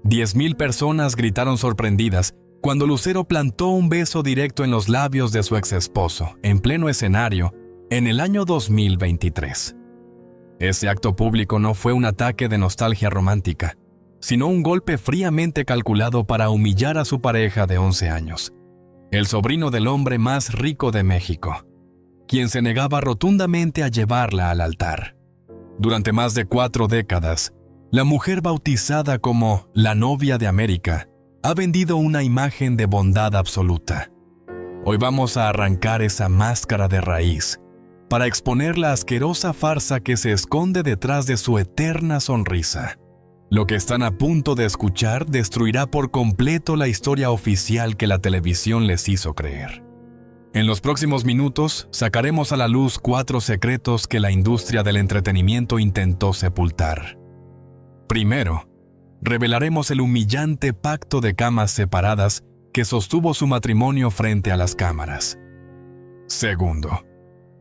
10,000 personas gritaron sorprendidas cuando Lucero plantó un beso directo en los labios de su exesposo, en pleno escenario, en el año 2023. Ese acto público no fue un ataque de nostalgia romántica, sino un golpe fríamente calculado para humillar a su pareja de 11 años, el sobrino del hombre más rico de México, quien se negaba rotundamente a llevarla al altar. Durante más de 4 décadas, la mujer bautizada como la novia de América ha vendido una imagen de bondad absoluta. Hoy vamos a arrancar esa máscara de raíz para exponer la asquerosa farsa que se esconde detrás de su eterna sonrisa. Lo que están a punto de escuchar destruirá por completo la historia oficial que la televisión les hizo creer. En los próximos minutos sacaremos a la luz 4 secretos que la industria del entretenimiento intentó sepultar. Primero, revelaremos el humillante pacto de camas separadas que sostuvo su matrimonio frente a las cámaras. Segundo,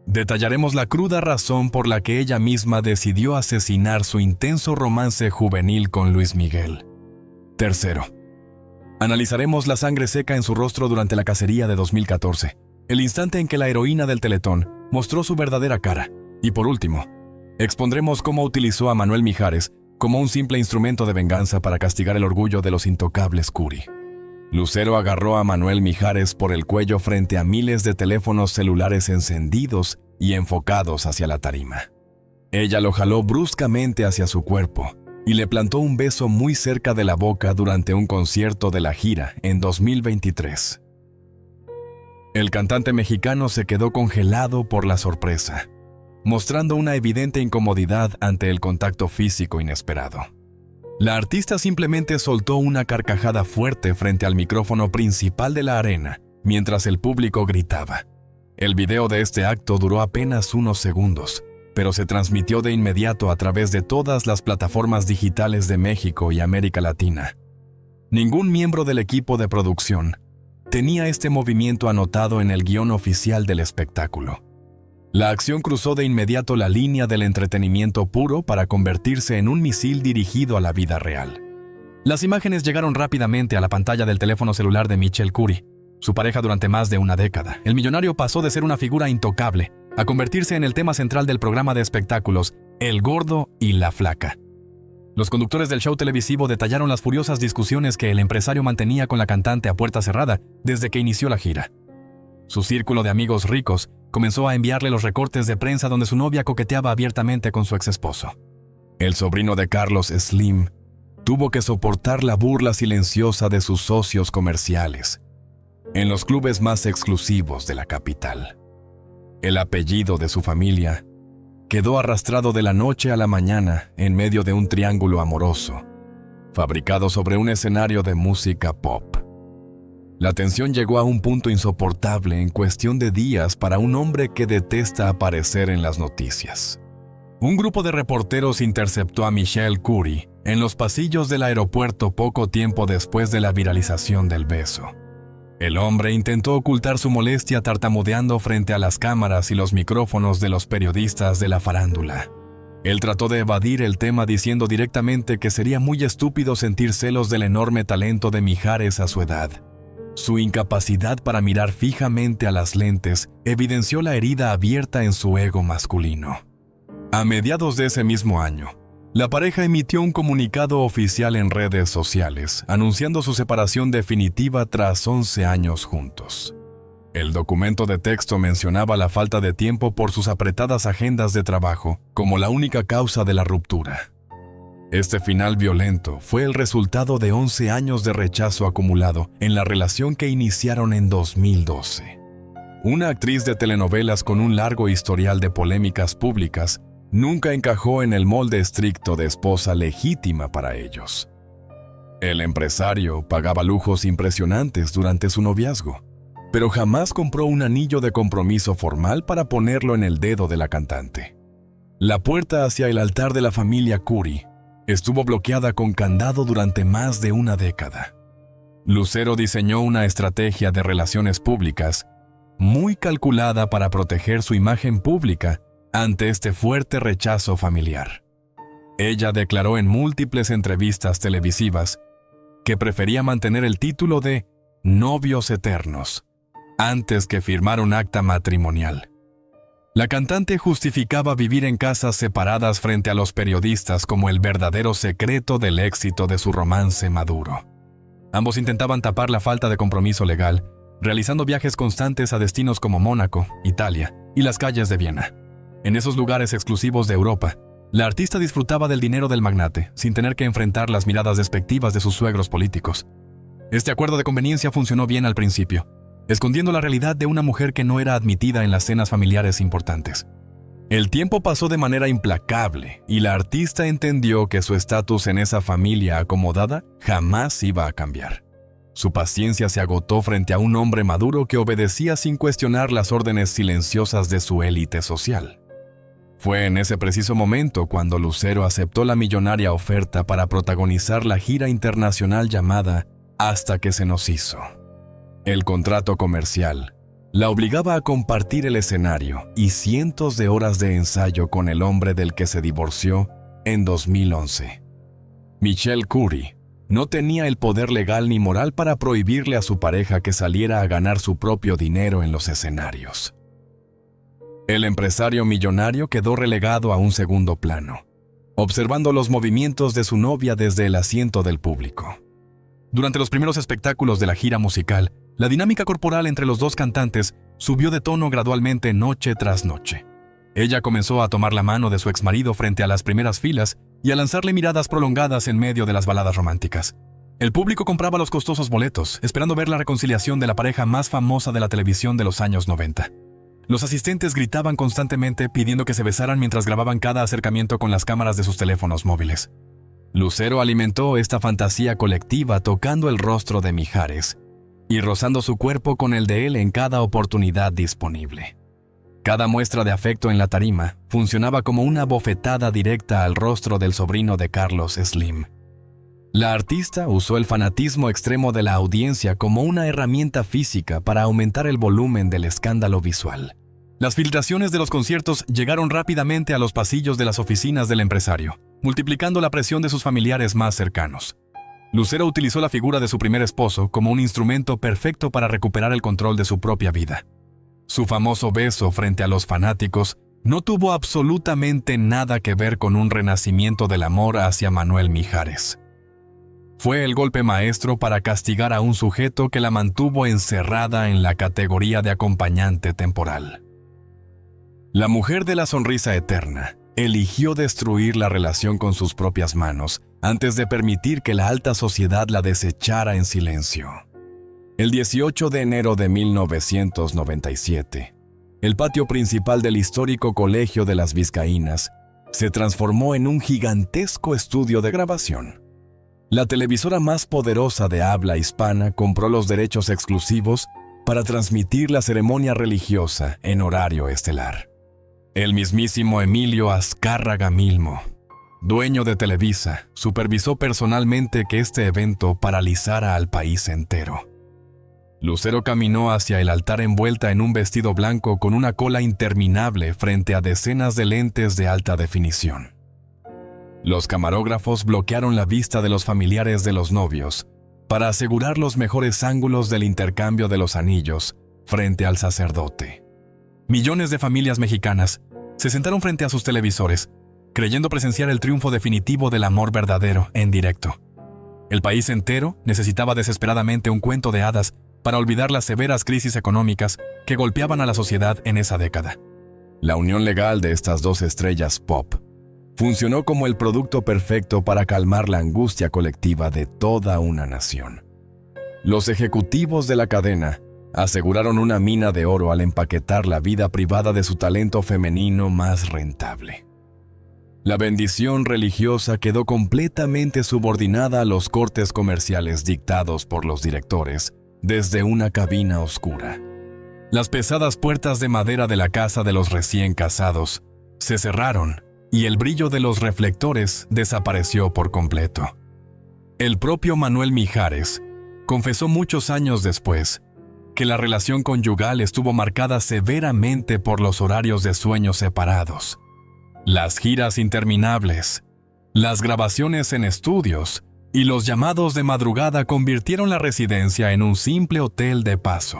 detallaremos la cruda razón por la que ella misma decidió asesinar su intenso romance juvenil con Luis Miguel. Tercero, analizaremos la sangre seca en su rostro durante la cacería de 2014, el instante en que la heroína del Teletón mostró su verdadera cara. Y por último, expondremos cómo utilizó a Manuel Mijares como un simple instrumento de venganza para castigar el orgullo de los intocables Curi. Lucero agarró a Manuel Mijares por el cuello frente a miles de teléfonos celulares encendidos y enfocados hacia la tarima. Ella lo jaló bruscamente hacia su cuerpo y le plantó un beso muy cerca de la boca durante un concierto de la gira en 2023. El cantante mexicano se quedó congelado por la sorpresa, mostrando una evidente incomodidad ante el contacto físico inesperado. La artista simplemente soltó una carcajada fuerte frente al micrófono principal de la arena, mientras el público gritaba. El video de este acto duró apenas unos segundos, pero se transmitió de inmediato a través de todas las plataformas digitales de México y América Latina. Ningún miembro del equipo de producción tenía este movimiento anotado en el guión oficial del espectáculo. La acción cruzó de inmediato la línea del entretenimiento puro para convertirse en un misil dirigido a la vida real. Las imágenes llegaron rápidamente a la pantalla del teléfono celular de Michel Curi, su pareja durante más de una década. El millonario pasó de ser una figura intocable a convertirse en el tema central del programa de espectáculos El Gordo y la Flaca. Los conductores del show televisivo detallaron las furiosas discusiones que el empresario mantenía con la cantante a puerta cerrada desde que inició la gira. Su círculo de amigos ricos comenzó a enviarle los recortes de prensa donde su novia coqueteaba abiertamente con su exesposo. El sobrino de Carlos, Slim, tuvo que soportar la burla silenciosa de sus socios comerciales en los clubes más exclusivos de la capital. El apellido de su familia quedó arrastrado de la noche a la mañana en medio de un triángulo amoroso, fabricado sobre un escenario de música pop. La tensión llegó a un punto insoportable en cuestión de días para un hombre que detesta aparecer en las noticias. Un grupo de reporteros interceptó a Michel Curi en los pasillos del aeropuerto poco tiempo después de la viralización del beso. El hombre intentó ocultar su molestia tartamudeando frente a las cámaras y los micrófonos de los periodistas de la farándula. Él trató de evadir el tema diciendo directamente que sería muy estúpido sentir celos del enorme talento de Mijares a su edad. Su incapacidad para mirar fijamente a las lentes evidenció la herida abierta en su ego masculino. A mediados de ese mismo año, la pareja emitió un comunicado oficial en redes sociales, anunciando su separación definitiva tras 11 años juntos. El documento de texto mencionaba la falta de tiempo por sus apretadas agendas de trabajo como la única causa de la ruptura. Este final violento fue el resultado de 11 años de rechazo acumulado en la relación que iniciaron en 2012. Una actriz de telenovelas con un largo historial de polémicas públicas nunca encajó en el molde estricto de esposa legítima para ellos. El empresario pagaba lujos impresionantes durante su noviazgo, pero jamás compró un anillo de compromiso formal para ponerlo en el dedo de la cantante. La puerta hacia el altar de la familia Curi estuvo bloqueada con candado durante más de una década. Lucero diseñó una estrategia de relaciones públicas muy calculada para proteger su imagen pública ante este fuerte rechazo familiar. Ella declaró en múltiples entrevistas televisivas que prefería mantener el título de novios eternos antes que firmar un acta matrimonial. La cantante justificaba vivir en casas separadas frente a los periodistas como el verdadero secreto del éxito de su romance maduro. Ambos intentaban tapar la falta de compromiso legal, realizando viajes constantes a destinos como Mónaco, Italia y las calles de Viena. En esos lugares exclusivos de Europa, la artista disfrutaba del dinero del magnate, sin tener que enfrentar las miradas despectivas de sus suegros políticos. Este acuerdo de conveniencia funcionó bien al principio, escondiendo la realidad de una mujer que no era admitida en las cenas familiares importantes. El tiempo pasó de manera implacable y la artista entendió que su estatus en esa familia acomodada jamás iba a cambiar. Su paciencia se agotó frente a un hombre maduro que obedecía sin cuestionar las órdenes silenciosas de su élite social. Fue en ese preciso momento cuando Lucero aceptó la millonaria oferta para protagonizar la gira internacional llamada Hasta que se nos hizo. El contrato comercial la obligaba a compartir el escenario y cientos de horas de ensayo con el hombre del que se divorció en 2011. Michelle Curry no tenía el poder legal ni moral para prohibirle a su pareja que saliera a ganar su propio dinero en los escenarios. El empresario millonario quedó relegado a un segundo plano, observando los movimientos de su novia desde el asiento del público. Durante los primeros espectáculos de la gira musical, la dinámica corporal entre los dos cantantes subió de tono gradualmente noche tras noche. Ella comenzó a tomar la mano de su exmarido frente a las primeras filas y a lanzarle miradas prolongadas en medio de las baladas románticas. El público compraba los costosos boletos, esperando ver la reconciliación de la pareja más famosa de la televisión de los años 90. Los asistentes gritaban constantemente pidiendo que se besaran mientras grababan cada acercamiento con las cámaras de sus teléfonos móviles. Lucero alimentó esta fantasía colectiva tocando el rostro de Mijares y rozando su cuerpo con el de él en cada oportunidad disponible. Cada muestra de afecto en la tarima funcionaba como una bofetada directa al rostro del sobrino de Carlos Slim. La artista usó el fanatismo extremo de la audiencia como una herramienta física para aumentar el volumen del escándalo visual. Las filtraciones de los conciertos llegaron rápidamente a los pasillos de las oficinas del empresario, multiplicando la presión de sus familiares más cercanos. Lucero utilizó la figura de su primer esposo como un instrumento perfecto para recuperar el control de su propia vida. Su famoso beso frente a los fanáticos no tuvo absolutamente nada que ver con un renacimiento del amor hacia Manuel Mijares. Fue el golpe maestro para castigar a un sujeto que la mantuvo encerrada en la categoría de acompañante temporal. La mujer de la sonrisa eterna eligió destruir la relación con sus propias manos antes de permitir que la alta sociedad la desechara en silencio. El 18 de enero de 1997, el patio principal del histórico Colegio de las Vizcaínas se transformó en un gigantesco estudio de grabación. La televisora más poderosa de habla hispana compró los derechos exclusivos para transmitir la ceremonia religiosa en horario estelar. El mismísimo Emilio Azcárraga Milmo, dueño de Televisa, supervisó personalmente que este evento paralizara al país entero. Lucero caminó hacia el altar envuelta en un vestido blanco con una cola interminable frente a decenas de lentes de alta definición. Los camarógrafos bloquearon la vista de los familiares de los novios para asegurar los mejores ángulos del intercambio de los anillos frente al sacerdote. Millones de familias mexicanas se sentaron frente a sus televisores, creyendo presenciar el triunfo definitivo del amor verdadero en directo. El país entero necesitaba desesperadamente un cuento de hadas para olvidar las severas crisis económicas que golpeaban a la sociedad en esa década. La unión legal de estas dos estrellas pop funcionó como el producto perfecto para calmar la angustia colectiva de toda una nación. Los ejecutivos de la cadena aseguraron una mina de oro al empaquetar la vida privada de su talento femenino más rentable. La bendición religiosa quedó completamente subordinada a los cortes comerciales dictados por los directores desde una cabina oscura. Las pesadas puertas de madera de la casa de los recién casados se cerraron y el brillo de los reflectores desapareció por completo. El propio Manuel Mijares confesó muchos años después que la relación conyugal estuvo marcada severamente por los horarios de sueño separados, las giras interminables, las grabaciones en estudios y los llamados de madrugada convirtieron la residencia en un simple hotel de paso.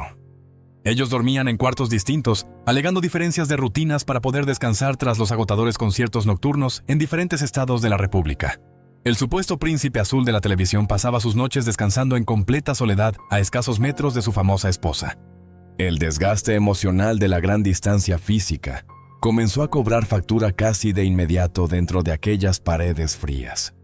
Ellos dormían en cuartos distintos, alegando diferencias de rutinas para poder descansar tras los agotadores conciertos nocturnos en diferentes estados de la República. El supuesto príncipe azul de la televisión pasaba sus noches descansando en completa soledad a escasos metros de su famosa esposa. El desgaste emocional de la gran distancia física comenzó a cobrar factura casi de inmediato dentro de aquellas paredes frías.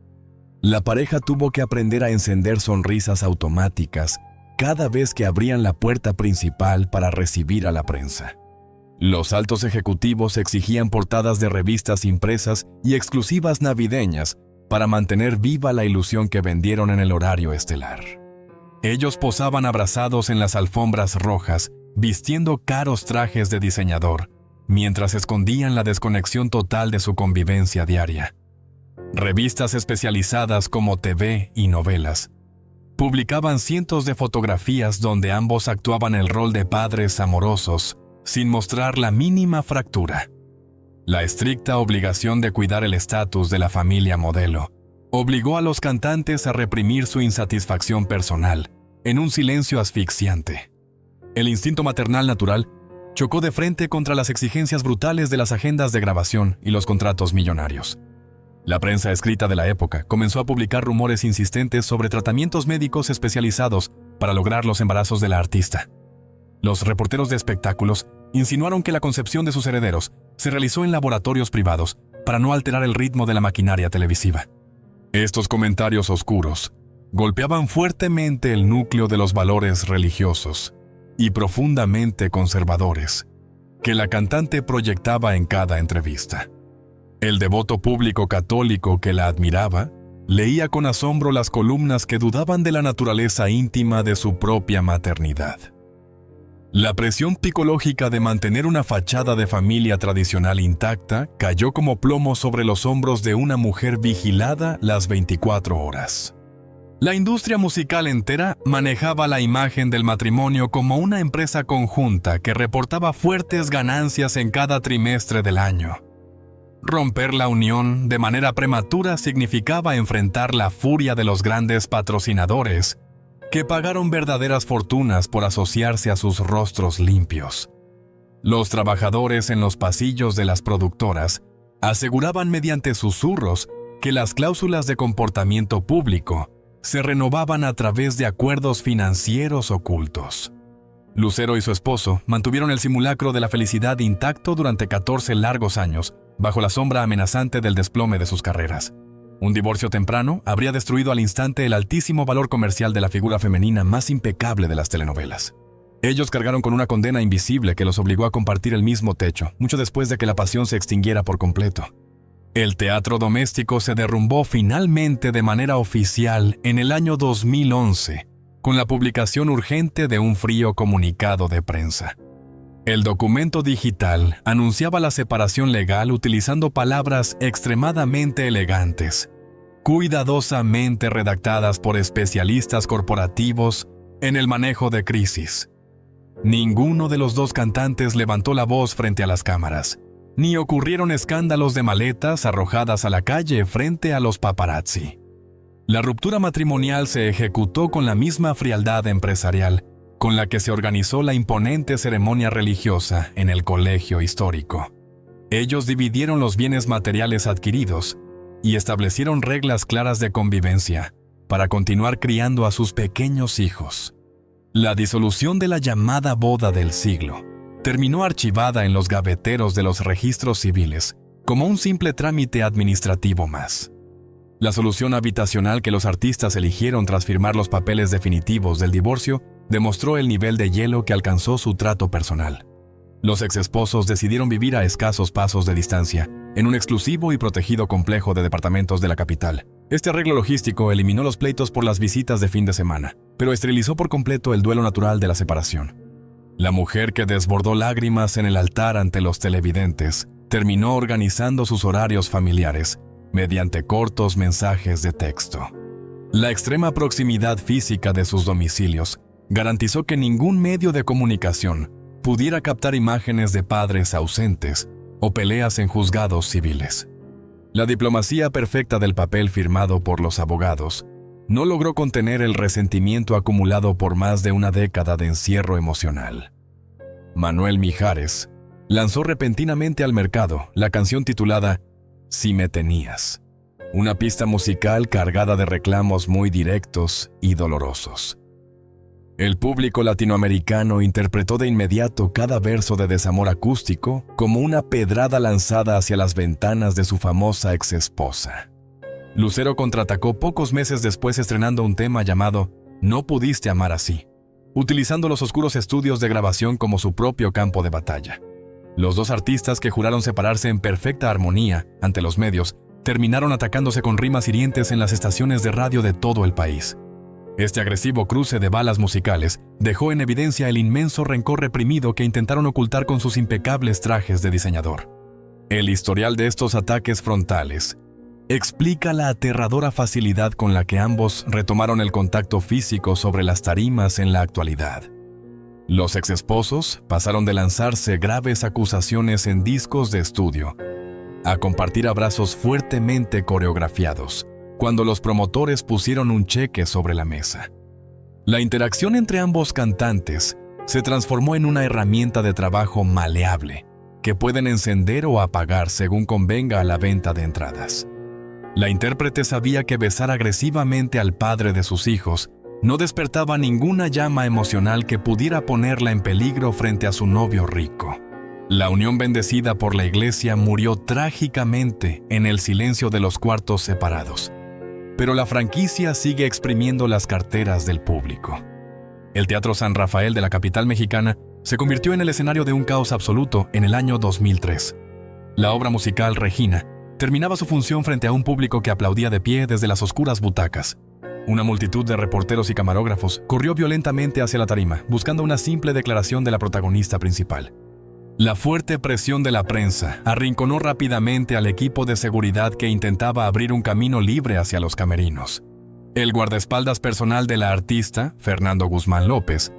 La pareja tuvo que aprender a encender sonrisas automáticas cada vez que abrían la puerta principal para recibir a la prensa. Los altos ejecutivos exigían portadas de revistas impresas y exclusivas navideñas para mantener viva la ilusión que vendieron en el horario estelar. Ellos posaban abrazados en las alfombras rojas, vistiendo caros trajes de diseñador, mientras escondían la desconexión total de su convivencia diaria. Revistas especializadas como TV y novelas publicaban cientos de fotografías donde ambos actuaban el rol de padres amorosos, sin mostrar la mínima fractura. La estricta obligación de cuidar el estatus de la familia modelo obligó a los cantantes a reprimir su insatisfacción personal en un silencio asfixiante. El instinto maternal natural chocó de frente contra las exigencias brutales de las agendas de grabación y los contratos millonarios. La prensa escrita de la época comenzó a publicar rumores insistentes sobre tratamientos médicos especializados para lograr los embarazos de la artista. Los reporteros de espectáculos insinuaron que la concepción de sus herederos se realizó en laboratorios privados para no alterar el ritmo de la maquinaria televisiva. Estos comentarios oscuros golpeaban fuertemente el núcleo de los valores religiosos y profundamente conservadores que la cantante proyectaba en cada entrevista. El devoto público católico que la admiraba leía con asombro las columnas que dudaban de la naturaleza íntima de su propia maternidad. La presión psicológica de mantener una fachada de familia tradicional intacta cayó como plomo sobre los hombros de una mujer vigilada las 24 horas. La industria musical entera manejaba la imagen del matrimonio como una empresa conjunta que reportaba fuertes ganancias en cada trimestre del año. Romper la unión de manera prematura significaba enfrentar la furia de los grandes patrocinadores, que pagaron verdaderas fortunas por asociarse a sus rostros limpios. Los trabajadores en los pasillos de las productoras aseguraban mediante susurros que las cláusulas de comportamiento público se renovaban a través de acuerdos financieros ocultos. Lucero y su esposo mantuvieron el simulacro de la felicidad intacto durante 14 largos años, bajo la sombra amenazante del desplome de sus carreras. Un divorcio temprano habría destruido al instante el altísimo valor comercial de la figura femenina más impecable de las telenovelas. Ellos cargaron con una condena invisible que los obligó a compartir el mismo techo, mucho después de que la pasión se extinguiera por completo. El teatro doméstico se derrumbó finalmente de manera oficial en el año 2011, con la publicación urgente de un frío comunicado de prensa. El documento digital anunciaba la separación legal utilizando palabras extremadamente elegantes, cuidadosamente redactadas por especialistas corporativos en el manejo de crisis. Ninguno de los dos cantantes levantó la voz frente a las cámaras, ni ocurrieron escándalos de maletas arrojadas a la calle frente a los paparazzi. La ruptura matrimonial se ejecutó con la misma frialdad empresarial con la que se organizó la imponente ceremonia religiosa en el colegio histórico. Ellos dividieron los bienes materiales adquiridos y establecieron reglas claras de convivencia para continuar criando a sus pequeños hijos. La disolución de la llamada boda del siglo terminó archivada en los gaveteros de los registros civiles como un simple trámite administrativo más. La solución habitacional que los artistas eligieron tras firmar los papeles definitivos del divorcio demostró el nivel de hielo que alcanzó su trato personal. Los exesposos decidieron vivir a escasos pasos de distancia, en un exclusivo y protegido complejo de departamentos de la capital. Este arreglo logístico eliminó los pleitos por las visitas de fin de semana, pero esterilizó por completo el duelo natural de la separación. La mujer que desbordó lágrimas en el altar ante los televidentes terminó organizando sus horarios familiares mediante cortos mensajes de texto. La extrema proximidad física de sus domicilios garantizó que ningún medio de comunicación pudiera captar imágenes de padres ausentes o peleas en juzgados civiles. La diplomacia perfecta del papel firmado por los abogados no logró contener el resentimiento acumulado por más de una década de encierro emocional. Manuel Mijares lanzó repentinamente al mercado la canción titulada Si me tenías, una pista musical cargada de reclamos muy directos y dolorosos. El público latinoamericano interpretó de inmediato cada verso de desamor acústico como una pedrada lanzada hacia las ventanas de su famosa exesposa. Lucero contraatacó pocos meses después estrenando un tema llamado No pudiste amar así, utilizando los oscuros estudios de grabación como su propio campo de batalla. Los dos artistas, que juraron separarse en perfecta armonía ante los medios, terminaron atacándose con rimas hirientes en las estaciones de radio de todo el país. Este agresivo cruce de balas musicales dejó en evidencia el inmenso rencor reprimido que intentaron ocultar con sus impecables trajes de diseñador. El historial de estos ataques frontales explica la aterradora facilidad con la que ambos retomaron el contacto físico sobre las tarimas en la actualidad. Los exesposos pasaron de lanzarse graves acusaciones en discos de estudio a compartir abrazos fuertemente coreografiados cuando los promotores pusieron un cheque sobre la mesa. La interacción entre ambos cantantes se transformó en una herramienta de trabajo maleable que pueden encender o apagar según convenga a la venta de entradas. La intérprete sabía que besar agresivamente al padre de sus hijos no despertaba ninguna llama emocional que pudiera ponerla en peligro frente a su novio rico. La unión bendecida por la iglesia murió trágicamente en el silencio de los cuartos separados, pero la franquicia sigue exprimiendo las carteras del público. El Teatro San Rafael de la capital mexicana se convirtió en el escenario de un caos absoluto en el año 2003. La obra musical Regina terminaba su función frente a un público que aplaudía de pie desde las oscuras butacas. Una multitud de reporteros y camarógrafos corrió violentamente hacia la tarima, buscando una simple declaración de la protagonista principal. La fuerte presión de la prensa arrinconó rápidamente al equipo de seguridad que intentaba abrir un camino libre hacia los camerinos. El guardaespaldas personal de la artista, Fernando Guzmán López,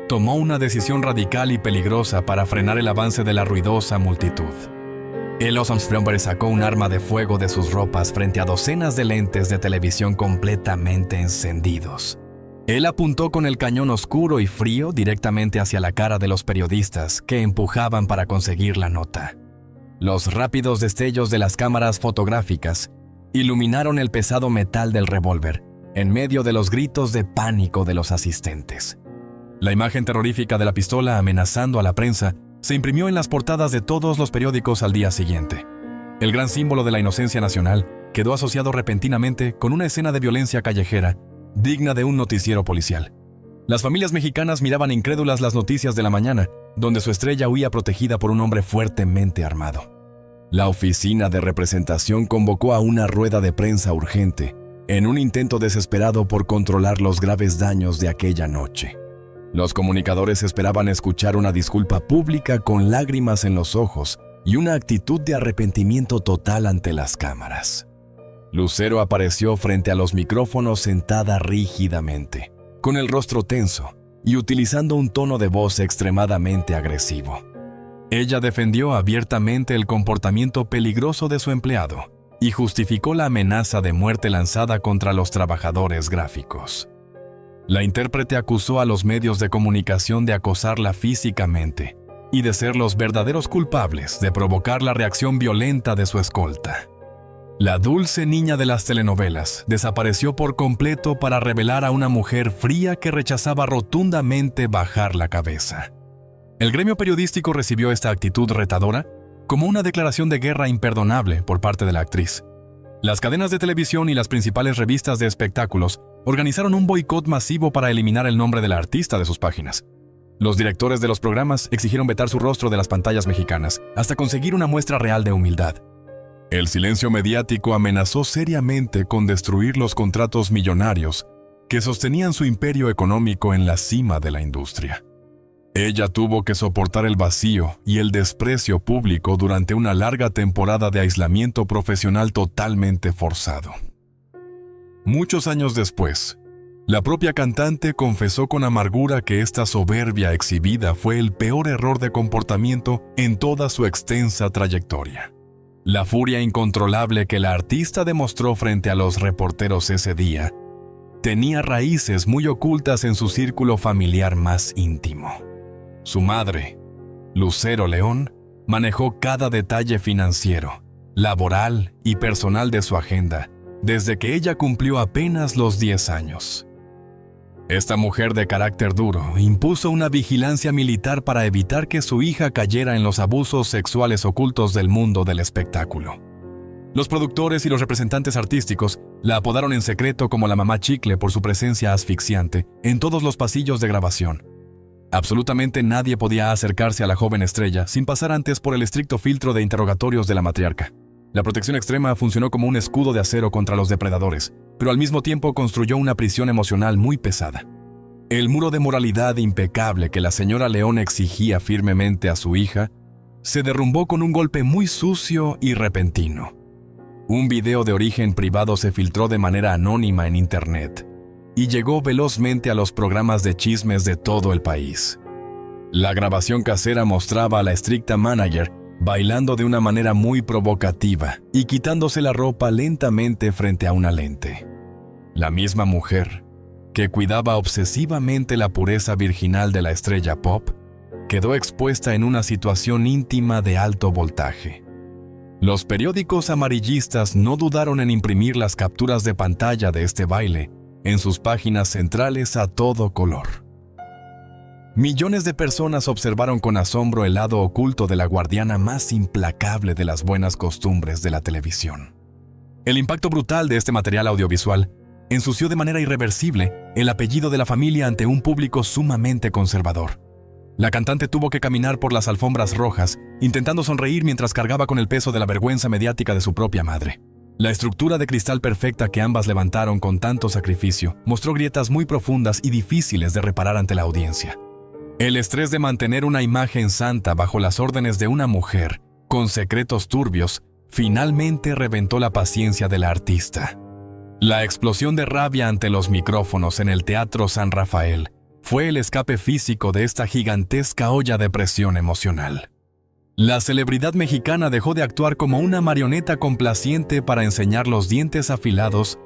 tomó una decisión radical y peligrosa para frenar el avance de la ruidosa multitud. El hombre sacó un arma de fuego de sus ropas frente a docenas de lentes de televisión completamente encendidos. Él apuntó con el cañón oscuro y frío directamente hacia la cara de los periodistas que empujaban para conseguir la nota. Los rápidos destellos de las cámaras fotográficas iluminaron el pesado metal del revólver en medio de los gritos de pánico de los asistentes. La imagen terrorífica de la pistola amenazando a la prensa se imprimió en las portadas de todos los periódicos al día siguiente. El gran símbolo de la inocencia nacional quedó asociado repentinamente con una escena de violencia callejera digna de un noticiero policial. Las familias mexicanas miraban incrédulas las noticias de la mañana, donde su estrella huía protegida por un hombre fuertemente armado. La oficina de representación convocó a una rueda de prensa urgente, en un intento desesperado por controlar los graves daños de aquella noche. Los comunicadores esperaban escuchar una disculpa pública con lágrimas en los ojos y una actitud de arrepentimiento total ante las cámaras. Lucero apareció frente a los micrófonos sentada rígidamente, con el rostro tenso y utilizando un tono de voz extremadamente agresivo. Ella defendió abiertamente el comportamiento peligroso de su empleado y justificó la amenaza de muerte lanzada contra los trabajadores gráficos. La intérprete acusó a los medios de comunicación de acosarla físicamente y de ser los verdaderos culpables de provocar la reacción violenta de su escolta. La dulce niña de las telenovelas desapareció por completo para revelar a una mujer fría que rechazaba rotundamente bajar la cabeza. El gremio periodístico recibió esta actitud retadora como una declaración de guerra imperdonable por parte de la actriz. Las cadenas de televisión y las principales revistas de espectáculos organizaron un boicot masivo para eliminar el nombre de la artista de sus páginas. Los directores de los programas exigieron vetar su rostro de las pantallas mexicanas hasta conseguir una muestra real de humildad. El silencio mediático amenazó seriamente con destruir los contratos millonarios que sostenían su imperio económico en la cima de la industria. Ella tuvo que soportar el vacío y el desprecio público durante una larga temporada de aislamiento profesional totalmente forzado. Muchos años después, la propia cantante confesó con amargura que esta soberbia exhibida fue el peor error de comportamiento en toda su extensa trayectoria. La furia incontrolable que la artista demostró frente a los reporteros ese día tenía raíces muy ocultas en su círculo familiar más íntimo. Su madre, Lucero León, manejó cada detalle financiero, laboral y personal de su agenda desde que ella cumplió apenas los 10 años. Esta mujer de carácter duro impuso una vigilancia militar para evitar que su hija cayera en los abusos sexuales ocultos del mundo del espectáculo. Los productores y los representantes artísticos la apodaron en secreto como la mamá chicle por su presencia asfixiante en todos los pasillos de grabación. Absolutamente nadie podía acercarse a la joven estrella sin pasar antes por el estricto filtro de interrogatorios de la matriarca. La protección extrema funcionó como un escudo de acero contra los depredadores, pero al mismo tiempo construyó una prisión emocional muy pesada. El muro de moralidad impecable que la señora León exigía firmemente a su hija se derrumbó con un golpe muy sucio y repentino. Un video de origen privado se filtró de manera anónima en Internet y llegó velozmente a los programas de chismes de todo el país. La grabación casera mostraba a la estricta manager bailando de una manera muy provocativa y quitándose la ropa lentamente frente a una lente. La misma mujer, que cuidaba obsesivamente la pureza virginal de la estrella pop, quedó expuesta en una situación íntima de alto voltaje. Los periódicos amarillistas no dudaron en imprimir las capturas de pantalla de este baile en sus páginas centrales a todo color. Millones de personas observaron con asombro el lado oculto de la guardiana más implacable de las buenas costumbres de la televisión. El impacto brutal de este material audiovisual ensució de manera irreversible el apellido de la familia ante un público sumamente conservador. La cantante tuvo que caminar por las alfombras rojas, intentando sonreír mientras cargaba con el peso de la vergüenza mediática de su propia madre. La estructura de cristal perfecta que ambas levantaron con tanto sacrificio mostró grietas muy profundas y difíciles de reparar ante la audiencia. El estrés de mantener una imagen santa bajo las órdenes de una mujer, con secretos turbios, finalmente reventó la paciencia de la artista. La explosión de rabia ante los micrófonos en el Teatro San Rafael fue el escape físico de esta gigantesca olla de presión emocional. La celebridad mexicana dejó de actuar como una marioneta complaciente para enseñar los dientes afilados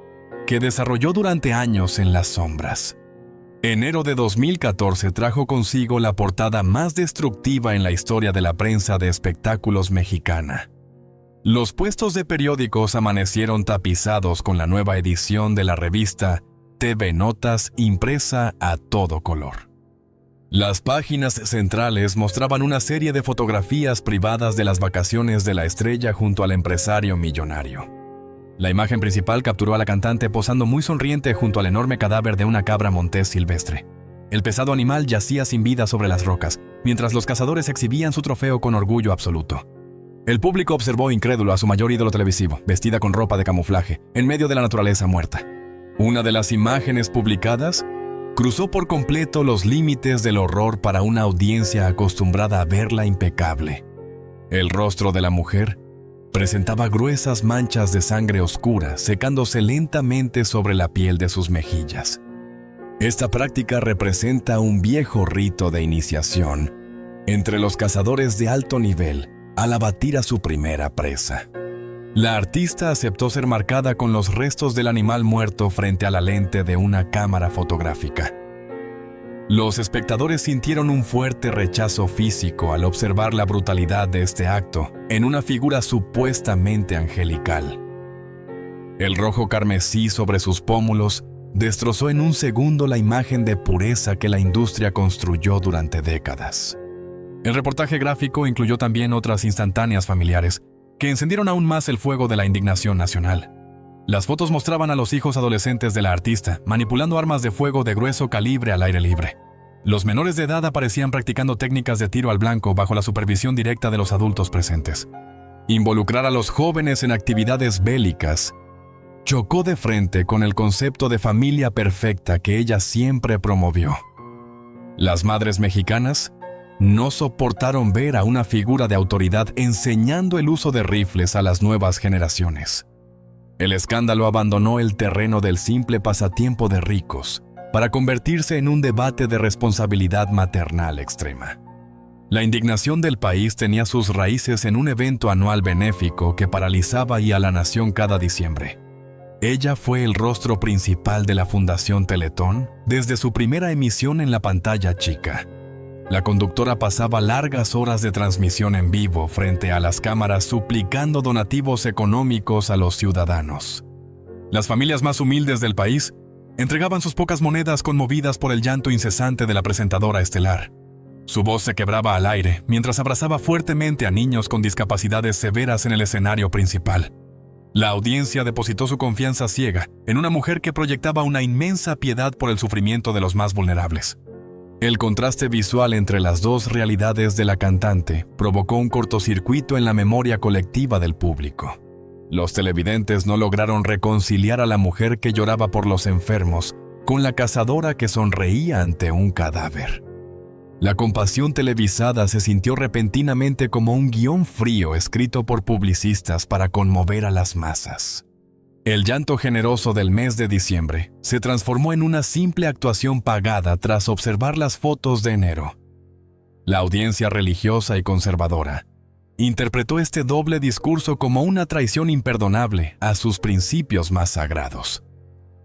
que desarrolló durante años en las sombras. Enero de 2014 trajo consigo la portada más destructiva en la historia de la prensa de espectáculos mexicana. Los puestos de periódicos amanecieron tapizados con la nueva edición de la revista TV Notas impresa a todo color. Las páginas centrales mostraban una serie de fotografías privadas de las vacaciones de la estrella junto al empresario millonario. La imagen principal capturó a la cantante posando muy sonriente junto al enorme cadáver de una cabra montés silvestre. El pesado animal yacía sin vida sobre las rocas, mientras los cazadores exhibían su trofeo con orgullo absoluto. El público observó incrédulo a su mayor ídolo televisivo, vestida con ropa de camuflaje, en medio de la naturaleza muerta. Una de las imágenes publicadas cruzó por completo los límites del horror para una audiencia acostumbrada a verla impecable. El rostro de la mujer presentaba gruesas manchas de sangre oscura secándose lentamente sobre la piel de sus mejillas. Esta práctica representa un viejo rito de iniciación entre los cazadores de alto nivel al abatir a su primera presa. La artista aceptó ser marcada con los restos del animal muerto frente a la lente de una cámara fotográfica. Los espectadores sintieron un fuerte rechazo físico al observar la brutalidad de este acto en una figura supuestamente angelical. El rojo carmesí sobre sus pómulos destrozó en un segundo la imagen de pureza que la industria construyó durante décadas. El reportaje gráfico incluyó también otras instantáneas familiares que encendieron aún más el fuego de la indignación nacional. Las fotos mostraban a los hijos adolescentes de la artista manipulando armas de fuego de grueso calibre al aire libre. Los menores de edad aparecían practicando técnicas de tiro al blanco bajo la supervisión directa de los adultos presentes. Involucrar a los jóvenes en actividades bélicas chocó de frente con el concepto de familia perfecta que ella siempre promovió. Las madres mexicanas no soportaron ver a una figura de autoridad enseñando el uso de rifles a las nuevas generaciones. El escándalo abandonó el terreno del simple pasatiempo de ricos para convertirse en un debate de responsabilidad maternal extrema. La indignación del país tenía sus raíces en un evento anual benéfico que paralizaba a la nación cada diciembre. Ella fue el rostro principal de la Fundación Teletón desde su primera emisión en la pantalla chica. La conductora pasaba largas horas de transmisión en vivo frente a las cámaras suplicando donativos económicos a los ciudadanos. Las familias más humildes del país entregaban sus pocas monedas conmovidas por el llanto incesante de la presentadora estelar. Su voz se quebraba al aire mientras abrazaba fuertemente a niños con discapacidades severas en el escenario principal. La audiencia depositó su confianza ciega en una mujer que proyectaba una inmensa piedad por el sufrimiento de los más vulnerables. El contraste visual entre las dos realidades de la cantante provocó un cortocircuito en la memoria colectiva del público. Los televidentes no lograron reconciliar a la mujer que lloraba por los enfermos con la cazadora que sonreía ante un cadáver. La compasión televisada se sintió repentinamente como un guión frío escrito por publicistas para conmover a las masas. El llanto generoso del mes de diciembre se transformó en una simple actuación pagada tras observar las fotos de enero. La audiencia religiosa y conservadora interpretó este doble discurso como una traición imperdonable a sus principios más sagrados.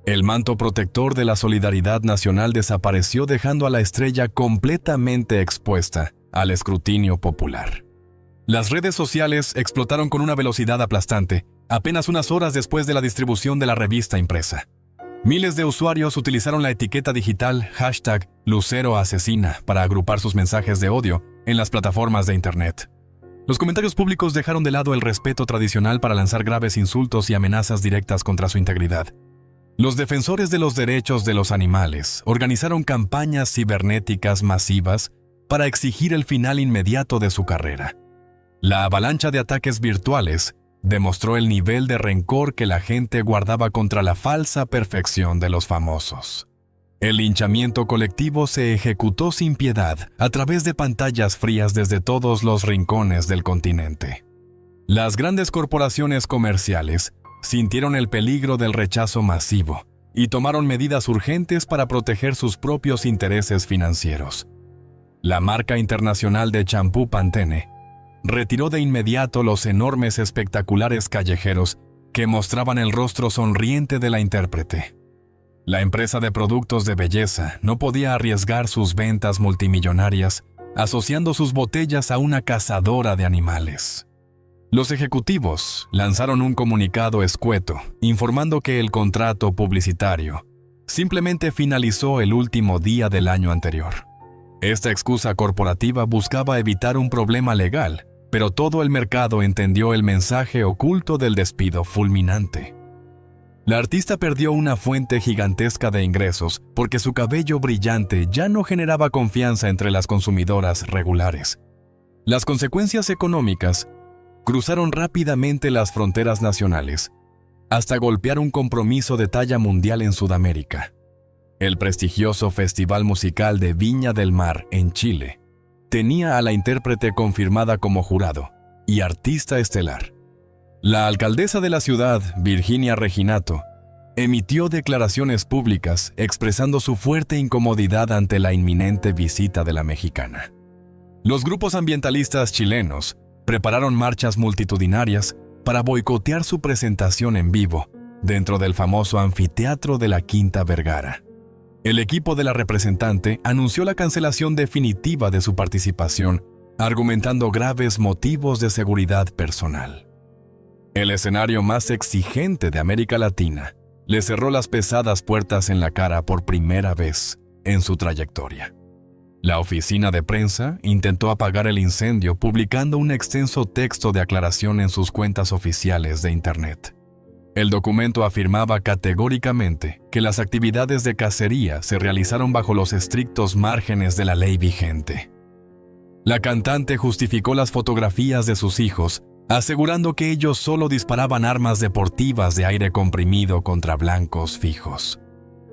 El manto protector de la solidaridad nacional desapareció dejando a la estrella completamente expuesta al escrutinio popular. Las redes sociales explotaron con una velocidad aplastante, apenas unas horas después de la distribución de la revista impresa. Miles de usuarios utilizaron la etiqueta digital #LuceroAsesina para agrupar sus mensajes de odio en las plataformas de Internet. Los comentarios públicos dejaron de lado el respeto tradicional para lanzar graves insultos y amenazas directas contra su integridad. Los defensores de los derechos de los animales organizaron campañas cibernéticas masivas para exigir el final inmediato de su carrera. La avalancha de ataques virtuales demostró el nivel de rencor que la gente guardaba contra la falsa perfección de los famosos. El linchamiento colectivo se ejecutó sin piedad a través de pantallas frías desde todos los rincones del continente. Las grandes corporaciones comerciales sintieron el peligro del rechazo masivo y tomaron medidas urgentes para proteger sus propios intereses financieros. La marca internacional de champú Pantene retiró de inmediato los enormes espectaculares callejeros que mostraban el rostro sonriente de la intérprete. La empresa de productos de belleza no podía arriesgar sus ventas multimillonarias asociando sus botellas a una cazadora de animales. Los ejecutivos lanzaron un comunicado escueto informando que el contrato publicitario simplemente finalizó el último día del año anterior. Esta excusa corporativa buscaba evitar un problema legal, pero todo el mercado entendió el mensaje oculto del despido fulminante. La artista perdió una fuente gigantesca de ingresos porque su cabello brillante ya no generaba confianza entre las consumidoras regulares. Las consecuencias económicas cruzaron rápidamente las fronteras nacionales, hasta golpear un compromiso de talla mundial en Sudamérica. El prestigioso Festival Musical de Viña del Mar en Chile tenía a la intérprete confirmada como jurado y artista estelar. La alcaldesa de la ciudad, Virginia Reginato, emitió declaraciones públicas expresando su fuerte incomodidad ante la inminente visita de la mexicana. Los grupos ambientalistas chilenos prepararon marchas multitudinarias para boicotear su presentación en vivo dentro del famoso anfiteatro de la Quinta Vergara. El equipo de la representante anunció la cancelación definitiva de su participación, argumentando graves motivos de seguridad personal. El escenario más exigente de América Latina le cerró las pesadas puertas en la cara por primera vez en su trayectoria. La oficina de prensa intentó apagar el incendio publicando un extenso texto de aclaración en sus cuentas oficiales de Internet. El documento afirmaba categóricamente que las actividades de cacería se realizaron bajo los estrictos márgenes de la ley vigente. La cantante justificó las fotografías de sus hijos, asegurando que ellos solo disparaban armas deportivas de aire comprimido contra blancos fijos.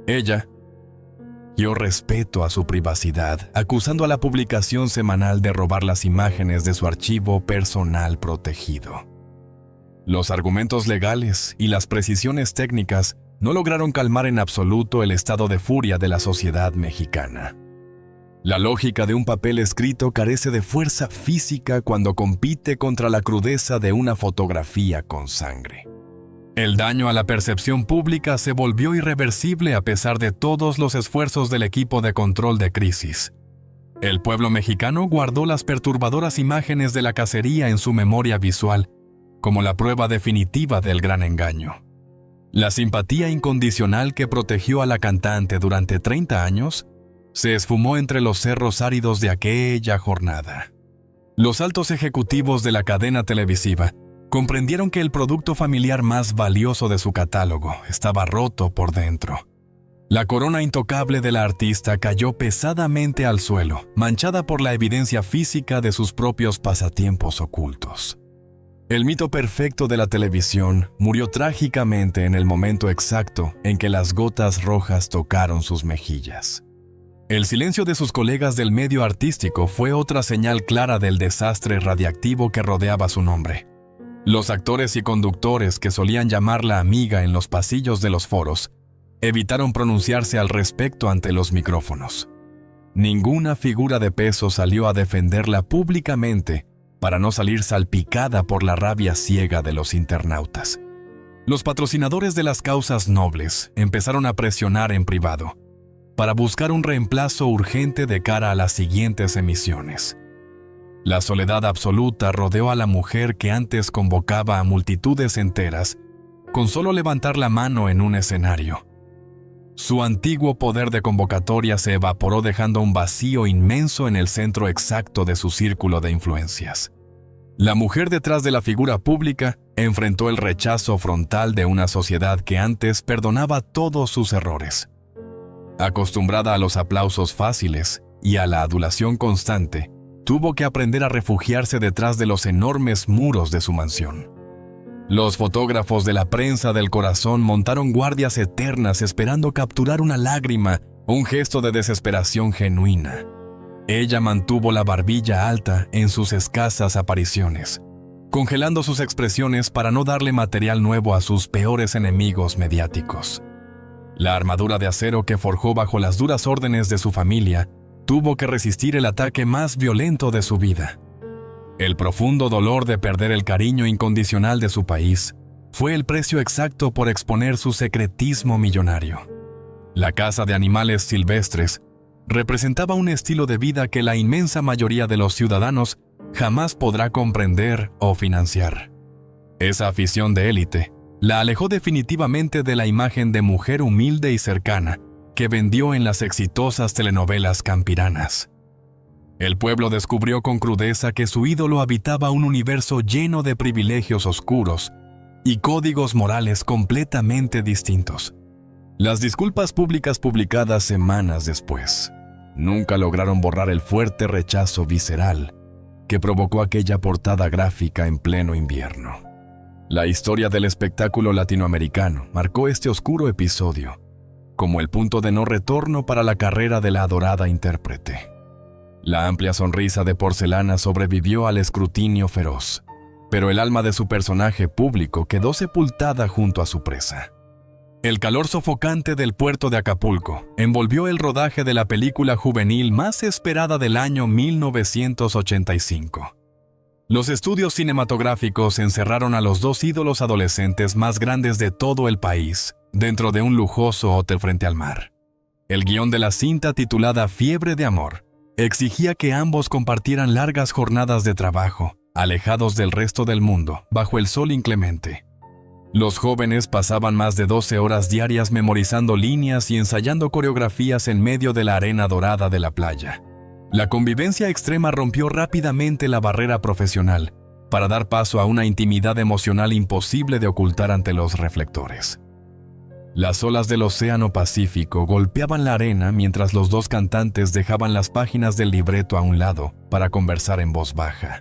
Ella dio respeto a su privacidad, acusando a la publicación semanal de robar las imágenes de su archivo personal protegido. Los argumentos legales y las precisiones técnicas no lograron calmar en absoluto el estado de furia de la sociedad mexicana. La lógica de un papel escrito carece de fuerza física cuando compite contra la crudeza de una fotografía con sangre. El daño a la percepción pública se volvió irreversible a pesar de todos los esfuerzos del equipo de control de crisis. El pueblo mexicano guardó las perturbadoras imágenes de la cacería en su memoria visual, como la prueba definitiva del gran engaño. La simpatía incondicional que protegió a la cantante durante 30 años se esfumó entre los cerros áridos de aquella jornada. Los altos ejecutivos de la cadena televisiva comprendieron que el producto familiar más valioso de su catálogo estaba roto por dentro. La corona intocable de la artista cayó pesadamente al suelo, manchada por la evidencia física de sus propios pasatiempos ocultos. El mito perfecto de la televisión murió trágicamente en el momento exacto en que las gotas rojas tocaron sus mejillas. El silencio de sus colegas del medio artístico fue otra señal clara del desastre radiactivo que rodeaba su nombre. Los actores y conductores que solían llamarla amiga en los pasillos de los foros evitaron pronunciarse al respecto ante los micrófonos. Ninguna figura de peso salió a defenderla públicamente para no salir salpicada por la rabia ciega de los internautas. Los patrocinadores de las causas nobles empezaron a presionar en privado para buscar un reemplazo urgente de cara a las siguientes emisiones. La soledad absoluta rodeó a la mujer que antes convocaba a multitudes enteras con solo levantar la mano en un escenario. Su antiguo poder de convocatoria se evaporó dejando un vacío inmenso en el centro exacto de su círculo de influencias. La mujer detrás de la figura pública enfrentó el rechazo frontal de una sociedad que antes perdonaba todos sus errores. Acostumbrada a los aplausos fáciles y a la adulación constante, tuvo que aprender a refugiarse detrás de los enormes muros de su mansión. Los fotógrafos de la prensa del corazón montaron guardias eternas esperando capturar una lágrima o un gesto de desesperación genuina. Ella mantuvo la barbilla alta en sus escasas apariciones, congelando sus expresiones para no darle material nuevo a sus peores enemigos mediáticos. La armadura de acero que forjó bajo las duras órdenes de su familia tuvo que resistir el ataque más violento de su vida. El profundo dolor de perder el cariño incondicional de su país fue el precio exacto por exponer su secretismo millonario. La caza de animales silvestres representaba un estilo de vida que la inmensa mayoría de los ciudadanos jamás podrá comprender o financiar. Esa afición de élite la alejó definitivamente de la imagen de mujer humilde y cercana que vendió en las exitosas telenovelas campiranas. El pueblo descubrió con crudeza que su ídolo habitaba un universo lleno de privilegios oscuros y códigos morales completamente distintos. Las disculpas públicas publicadas semanas después nunca lograron borrar el fuerte rechazo visceral que provocó aquella portada gráfica en pleno invierno. La historia del espectáculo latinoamericano marcó este oscuro episodio como el punto de no retorno para la carrera de la adorada intérprete. La amplia sonrisa de porcelana sobrevivió al escrutinio feroz, pero el alma de su personaje público quedó sepultada junto a su presa. El calor sofocante del puerto de Acapulco envolvió el rodaje de la película juvenil más esperada del año 1985. Los estudios cinematográficos encerraron a los dos ídolos adolescentes más grandes de todo el país dentro de un lujoso hotel frente al mar. El guión de la cinta titulada Fiebre de Amor exigía que ambos compartieran largas jornadas de trabajo, alejados del resto del mundo, bajo el sol inclemente. Los jóvenes pasaban más de 12 horas diarias memorizando líneas y ensayando coreografías en medio de la arena dorada de la playa. La convivencia extrema rompió rápidamente la barrera profesional para dar paso a una intimidad emocional imposible de ocultar ante los reflectores. Las olas del Océano Pacífico golpeaban la arena mientras los dos cantantes dejaban las páginas del libreto a un lado para conversar en voz baja.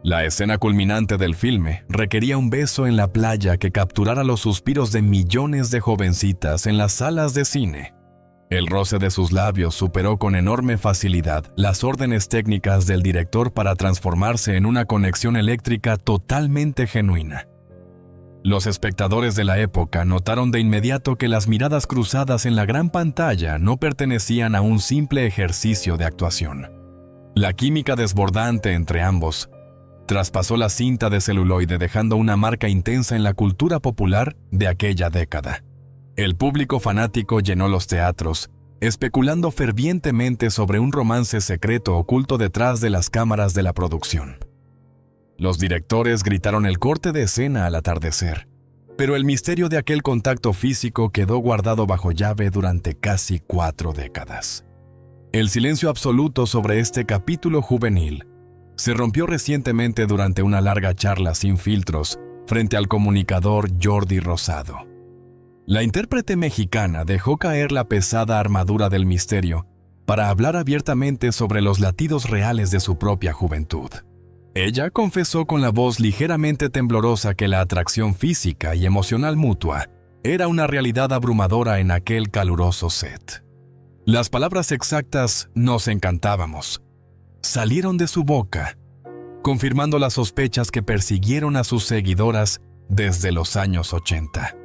La escena culminante del filme requería un beso en la playa que capturara los suspiros de millones de jovencitas en las salas de cine. El roce de sus labios superó con enorme facilidad las órdenes técnicas del director para transformarse en una conexión eléctrica totalmente genuina. Los espectadores de la época notaron de inmediato que las miradas cruzadas en la gran pantalla no pertenecían a un simple ejercicio de actuación. La química desbordante entre ambos traspasó la cinta de celuloide dejando una marca intensa en la cultura popular de aquella década. El público fanático llenó los teatros, especulando fervientemente sobre un romance secreto oculto detrás de las cámaras de la producción. Los directores gritaron el corte de escena al atardecer, pero el misterio de aquel contacto físico quedó guardado bajo llave durante casi 4 décadas. El silencio absoluto sobre este capítulo juvenil se rompió recientemente durante una larga charla sin filtros frente al comunicador Jordi Rosado. La intérprete mexicana dejó caer la pesada armadura del misterio para hablar abiertamente sobre los latidos reales de su propia juventud. Ella confesó con la voz ligeramente temblorosa que la atracción física y emocional mutua era una realidad abrumadora en aquel caluroso set. Las palabras exactas "nos encantábamos" salieron de su boca, confirmando las sospechas que persiguieron a sus seguidoras desde los años 80.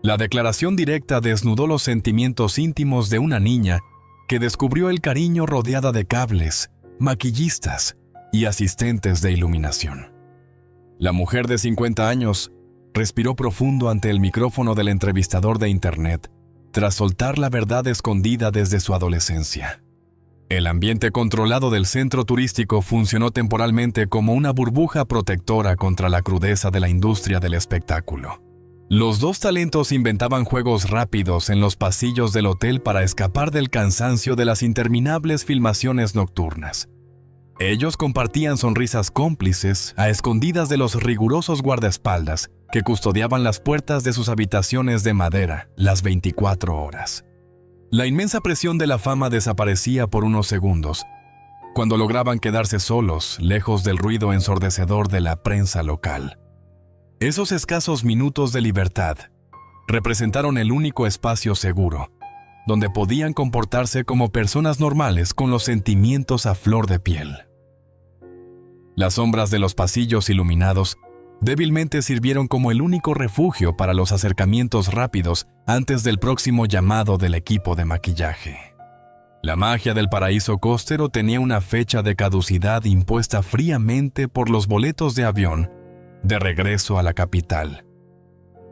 La declaración directa desnudó los sentimientos íntimos de una niña que descubrió el cariño rodeada de cables, maquillistas y asistentes de iluminación. La mujer de 50 años respiró profundo ante el micrófono del entrevistador de Internet tras soltar la verdad escondida desde su adolescencia. El ambiente controlado del centro turístico funcionó temporalmente como una burbuja protectora contra la crudeza de la industria del espectáculo. Los dos talentos inventaban juegos rápidos en los pasillos del hotel para escapar del cansancio de las interminables filmaciones nocturnas. Ellos compartían sonrisas cómplices a escondidas de los rigurosos guardaespaldas que custodiaban las puertas de sus habitaciones de madera las 24 horas. La inmensa presión de la fama desaparecía por unos segundos, cuando lograban quedarse solos, lejos del ruido ensordecedor de la prensa local. Esos escasos minutos de libertad representaron el único espacio seguro, donde podían comportarse como personas normales con los sentimientos a flor de piel. Las sombras de los pasillos iluminados débilmente sirvieron como el único refugio para los acercamientos rápidos antes del próximo llamado del equipo de maquillaje. La magia del paraíso costero tenía una fecha de caducidad impuesta fríamente por los boletos de avión de regreso a la capital.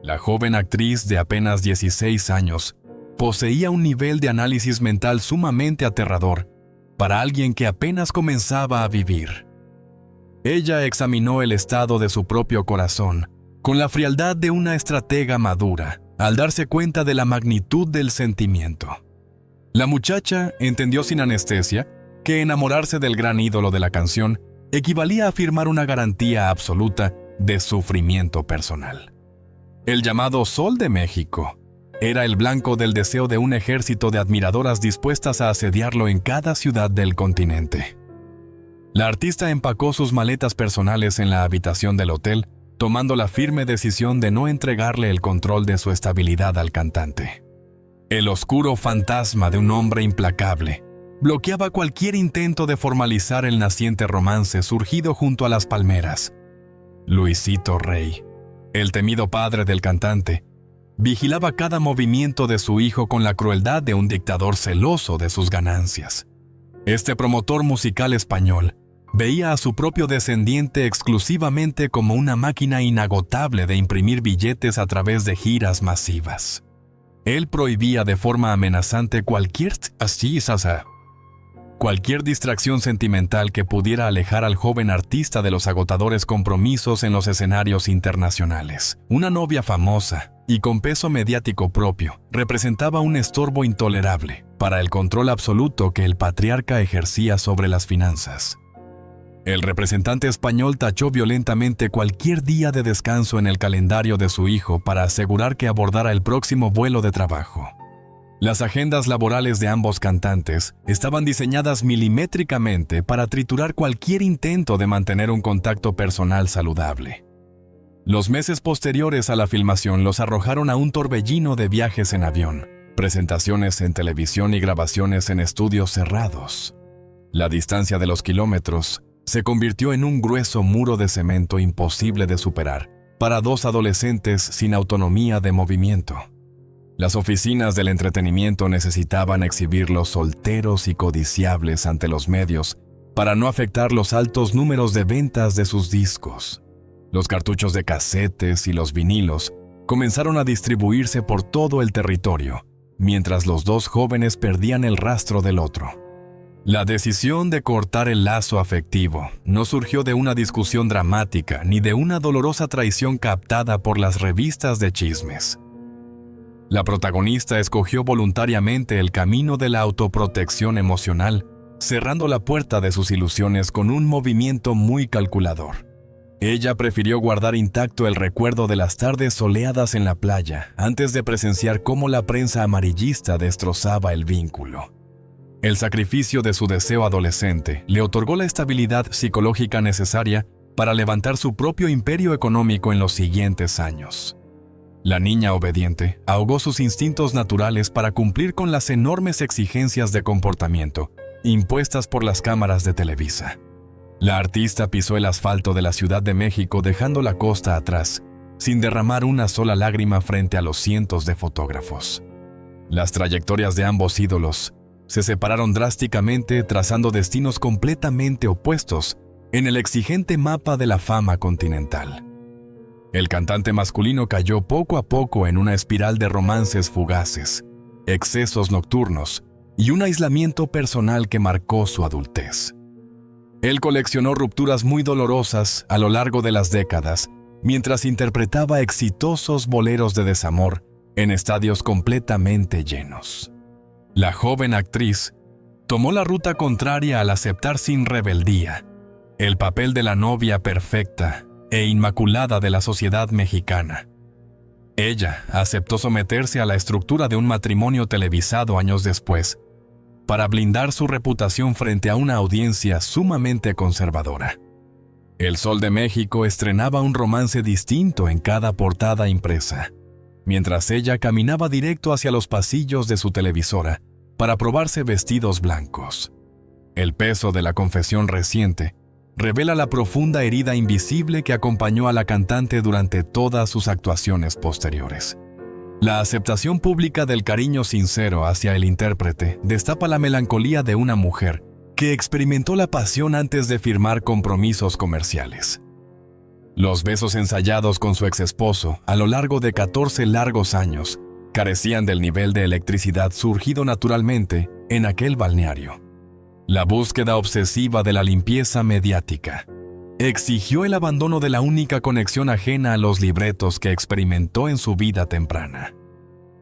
La joven actriz de apenas 16 años poseía un nivel de análisis mental sumamente aterrador para alguien que apenas comenzaba a vivir. Ella examinó el estado de su propio corazón con la frialdad de una estratega madura, al darse cuenta de la magnitud del sentimiento. La muchacha entendió sin anestesia que enamorarse del gran ídolo de la canción equivalía a firmar una garantía absoluta de sufrimiento personal. El llamado Sol de México era el blanco del deseo de un ejército de admiradoras dispuestas a asediarlo en cada ciudad del continente. La artista empacó sus maletas personales en la habitación del hotel, tomando la firme decisión de no entregarle el control de su estabilidad al cantante. El oscuro fantasma de un hombre implacable bloqueaba cualquier intento de formalizar el naciente romance surgido junto a las palmeras. Luisito Rey, el temido padre del cantante, vigilaba cada movimiento de su hijo con la crueldad de un dictador celoso de sus ganancias. Este promotor musical español veía a su propio descendiente exclusivamente como una máquina inagotable de imprimir billetes a través de giras masivas. Él prohibía de forma amenazante cualquier distracción sentimental que pudiera alejar al joven artista de los agotadores compromisos en los escenarios internacionales. Una novia famosa y con peso mediático propio representaba un estorbo intolerable para el control absoluto que el patriarca ejercía sobre las finanzas. El representante español tachó violentamente cualquier día de descanso en el calendario de su hijo para asegurar que abordara el próximo vuelo de trabajo. Las agendas laborales de ambos cantantes estaban diseñadas milimétricamente para triturar cualquier intento de mantener un contacto personal saludable. Los meses posteriores a la filmación los arrojaron a un torbellino de viajes en avión, presentaciones en televisión y grabaciones en estudios cerrados. La distancia de los kilómetros se convirtió en un grueso muro de cemento imposible de superar para dos adolescentes sin autonomía de movimiento. Las oficinas del entretenimiento necesitaban exhibirlos solteros y codiciables ante los medios para no afectar los altos números de ventas de sus discos. Los cartuchos de casetes y los vinilos comenzaron a distribuirse por todo el territorio, mientras los dos jóvenes perdían el rastro del otro. La decisión de cortar el lazo afectivo no surgió de una discusión dramática ni de una dolorosa traición captada por las revistas de chismes. La protagonista escogió voluntariamente el camino de la autoprotección emocional, cerrando la puerta de sus ilusiones con un movimiento muy calculador. Ella prefirió guardar intacto el recuerdo de las tardes soleadas en la playa antes de presenciar cómo la prensa amarillista destrozaba el vínculo. El sacrificio de su deseo adolescente le otorgó la estabilidad psicológica necesaria para levantar su propio imperio económico en los siguientes años. La niña obediente ahogó sus instintos naturales para cumplir con las enormes exigencias de comportamiento impuestas por las cámaras de Televisa. La artista pisó el asfalto de la Ciudad de México dejando la costa atrás, sin derramar una sola lágrima frente a los cientos de fotógrafos. Las trayectorias de ambos ídolos se separaron drásticamente, trazando destinos completamente opuestos en el exigente mapa de la fama continental. El cantante masculino cayó poco a poco en una espiral de romances fugaces, excesos nocturnos y un aislamiento personal que marcó su adultez. Él coleccionó rupturas muy dolorosas a lo largo de las décadas, mientras interpretaba exitosos boleros de desamor en estadios completamente llenos. La joven actriz tomó la ruta contraria al aceptar sin rebeldía el papel de la novia perfecta e inmaculada de la sociedad mexicana. Ella aceptó someterse a la estructura de un matrimonio televisado años después, para blindar su reputación frente a una audiencia sumamente conservadora. El Sol de México estrenaba un romance distinto en cada portada impresa, mientras ella caminaba directo hacia los pasillos de su televisora para probarse vestidos blancos. El peso de la confesión reciente revela la profunda herida invisible que acompañó a la cantante durante todas sus actuaciones posteriores. La aceptación pública del cariño sincero hacia el intérprete destapa la melancolía de una mujer que experimentó la pasión antes de firmar compromisos comerciales. Los besos ensayados con su exesposo a lo largo de 14 largos años carecían del nivel de electricidad surgido naturalmente en aquel balneario. La búsqueda obsesiva de la limpieza mediática exigió el abandono de la única conexión ajena a los libretos que experimentó en su vida temprana.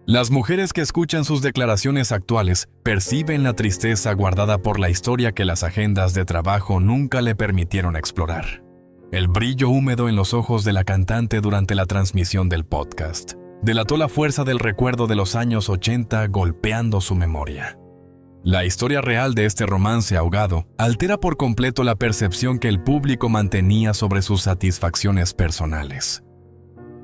Las mujeres que escuchan sus declaraciones actuales perciben la tristeza guardada por la historia que las agendas de trabajo nunca le permitieron explorar. El brillo húmedo en los ojos de la cantante durante la transmisión del podcast delató la fuerza del recuerdo de los años 80 golpeando su memoria. La historia real de este romance ahogado altera por completo la percepción que el público mantenía sobre sus satisfacciones personales.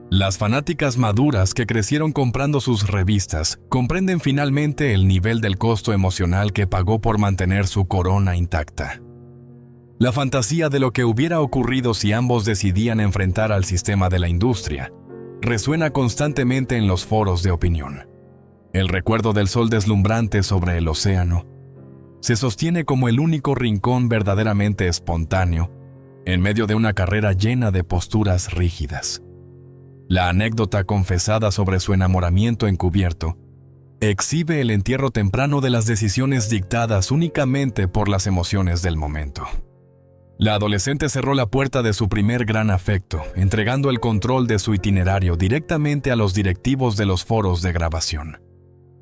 Las fanáticas maduras que crecieron comprando sus revistas comprenden finalmente el nivel del costo emocional que pagó por mantener su corona intacta. La fantasía de lo que hubiera ocurrido si ambos decidían enfrentar al sistema de la industria resuena constantemente en los foros de opinión. El recuerdo del sol deslumbrante sobre el océano se sostiene como el único rincón verdaderamente espontáneo en medio de una carrera llena de posturas rígidas. La anécdota confesada sobre su enamoramiento encubierto exhibe el entierro temprano de las decisiones dictadas únicamente por las emociones del momento. La adolescente cerró la puerta de su primer gran afecto, entregando el control de su itinerario directamente a los directivos de los foros de grabación.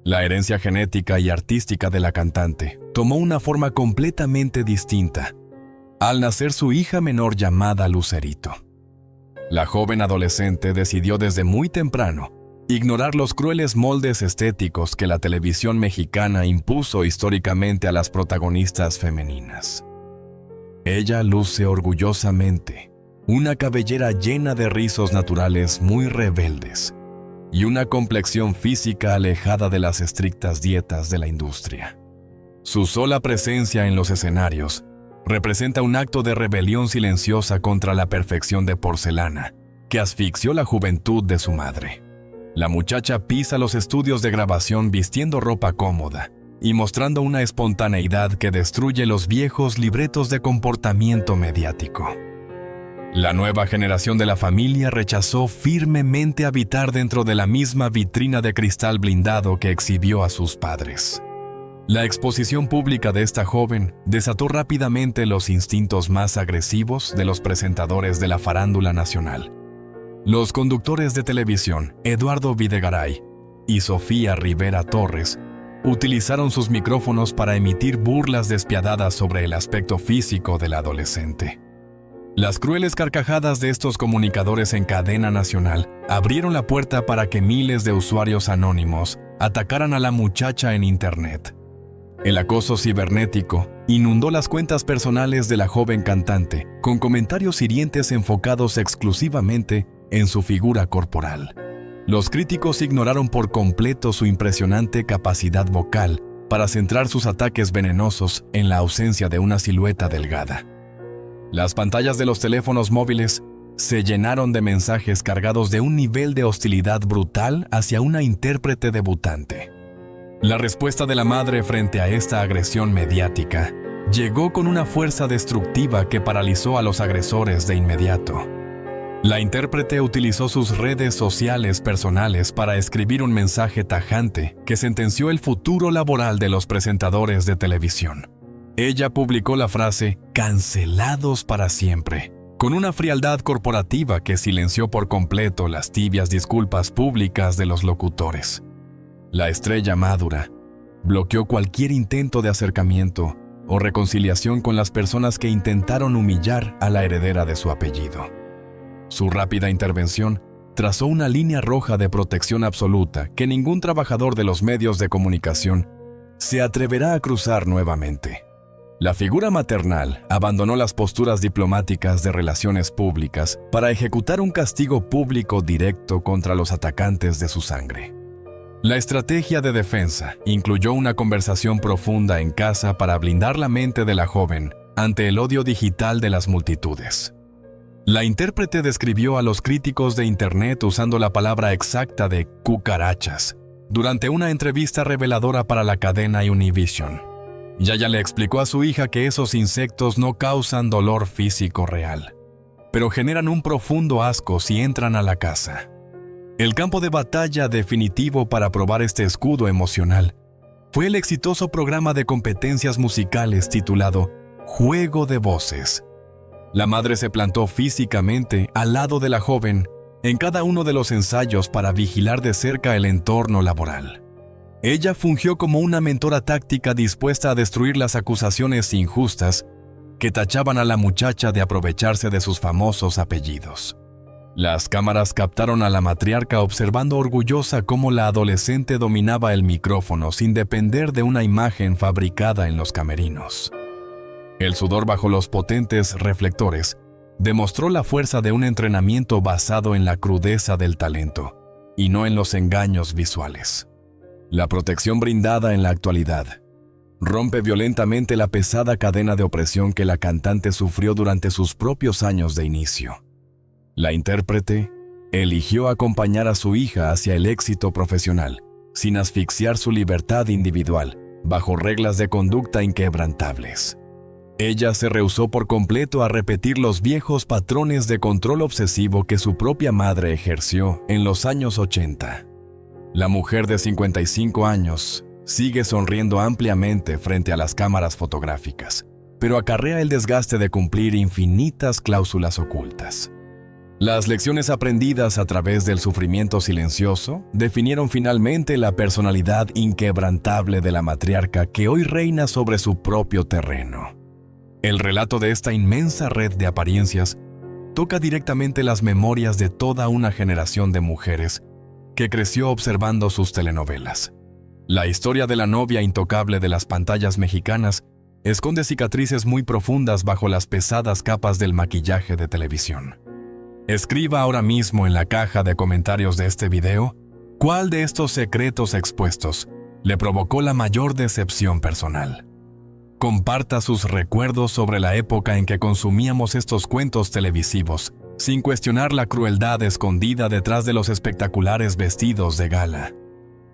La herencia genética y artística de la cantante tomó una forma completamente distinta al nacer su hija menor llamada Lucerito. La joven adolescente decidió desde muy temprano ignorar los crueles moldes estéticos que la televisión mexicana impuso históricamente a las protagonistas femeninas. Ella luce orgullosamente una cabellera llena de rizos naturales muy rebeldes y una complexión física alejada de las estrictas dietas de la industria. Su sola presencia en los escenarios representa un acto de rebelión silenciosa contra la perfección de porcelana que asfixió la juventud de su madre. La muchacha pisa los estudios de grabación vistiendo ropa cómoda, y mostrando una espontaneidad que destruye los viejos libretos de comportamiento mediático. La nueva generación de la familia rechazó firmemente habitar dentro de la misma vitrina de cristal blindado que exhibió a sus padres. La exposición pública de esta joven desató rápidamente los instintos más agresivos de los presentadores de la farándula nacional. Los conductores de televisión, Eduardo Videgaray y Sofía Rivera Torres, utilizaron sus micrófonos para emitir burlas despiadadas sobre el aspecto físico del adolescente. Las crueles carcajadas de estos comunicadores en cadena nacional abrieron la puerta para que miles de usuarios anónimos atacaran a la muchacha en Internet. El acoso cibernético inundó las cuentas personales de la joven cantante con comentarios hirientes enfocados exclusivamente en su figura corporal. Los críticos ignoraron por completo su impresionante capacidad vocal para centrar sus ataques venenosos en la ausencia de una silueta delgada. Las pantallas de los teléfonos móviles se llenaron de mensajes cargados de un nivel de hostilidad brutal hacia una intérprete debutante. La respuesta de la madre frente a esta agresión mediática llegó con una fuerza destructiva que paralizó a los agresores de inmediato. La intérprete utilizó sus redes sociales personales para escribir un mensaje tajante que sentenció el futuro laboral de los presentadores de televisión. Ella publicó la frase "cancelados para siempre", con una frialdad corporativa que silenció por completo las tibias disculpas públicas de los locutores. La estrella madura bloqueó cualquier intento de acercamiento o reconciliación con las personas que intentaron humillar a la heredera de su apellido. Su rápida intervención trazó una línea roja de protección absoluta que ningún trabajador de los medios de comunicación se atreverá a cruzar nuevamente. La figura maternal abandonó las posturas diplomáticas de relaciones públicas para ejecutar un castigo público directo contra los atacantes de su sangre. La estrategia de defensa incluyó una conversación profunda en casa para blindar la mente de la joven ante el odio digital de las multitudes. La intérprete describió a los críticos de Internet usando la palabra exacta de cucarachas durante una entrevista reveladora para la cadena Univision. Yaya le explicó a su hija que esos insectos no causan dolor físico real, pero generan un profundo asco si entran a la casa. El campo de batalla definitivo para probar este escudo emocional fue el exitoso programa de competencias musicales titulado Juego de Voces. La madre se plantó físicamente al lado de la joven en cada uno de los ensayos para vigilar de cerca el entorno laboral. Ella fungió como una mentora táctica dispuesta a destruir las acusaciones injustas que tachaban a la muchacha de aprovecharse de sus famosos apellidos. Las cámaras captaron a la matriarca observando orgullosa cómo la adolescente dominaba el micrófono sin depender de una imagen fabricada en los camerinos. El sudor bajo los potentes reflectores demostró la fuerza de un entrenamiento basado en la crudeza del talento y no en los engaños visuales. La protección brindada en la actualidad rompe violentamente la pesada cadena de opresión que la cantante sufrió durante sus propios años de inicio. La intérprete eligió acompañar a su hija hacia el éxito profesional, sin asfixiar su libertad individual, bajo reglas de conducta inquebrantables. Ella se rehusó por completo a repetir los viejos patrones de control obsesivo que su propia madre ejerció en los años 80. La mujer de 55 años sigue sonriendo ampliamente frente a las cámaras fotográficas, pero acarrea el desgaste de cumplir infinitas cláusulas ocultas. Las lecciones aprendidas a través del sufrimiento silencioso definieron finalmente la personalidad inquebrantable de la matriarca que hoy reina sobre su propio terreno. El relato de esta inmensa red de apariencias toca directamente las memorias de toda una generación de mujeres que creció observando sus telenovelas. La historia de la novia intocable de las pantallas mexicanas esconde cicatrices muy profundas bajo las pesadas capas del maquillaje de televisión. Escriba ahora mismo en la caja de comentarios de este video cuál de estos secretos expuestos le provocó la mayor decepción personal. Comparta sus recuerdos sobre la época en que consumíamos estos cuentos televisivos, sin cuestionar la crueldad escondida detrás de los espectaculares vestidos de gala.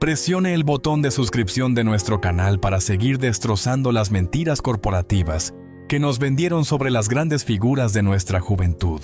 Presione el botón de suscripción de nuestro canal para seguir destrozando las mentiras corporativas que nos vendieron sobre las grandes figuras de nuestra juventud.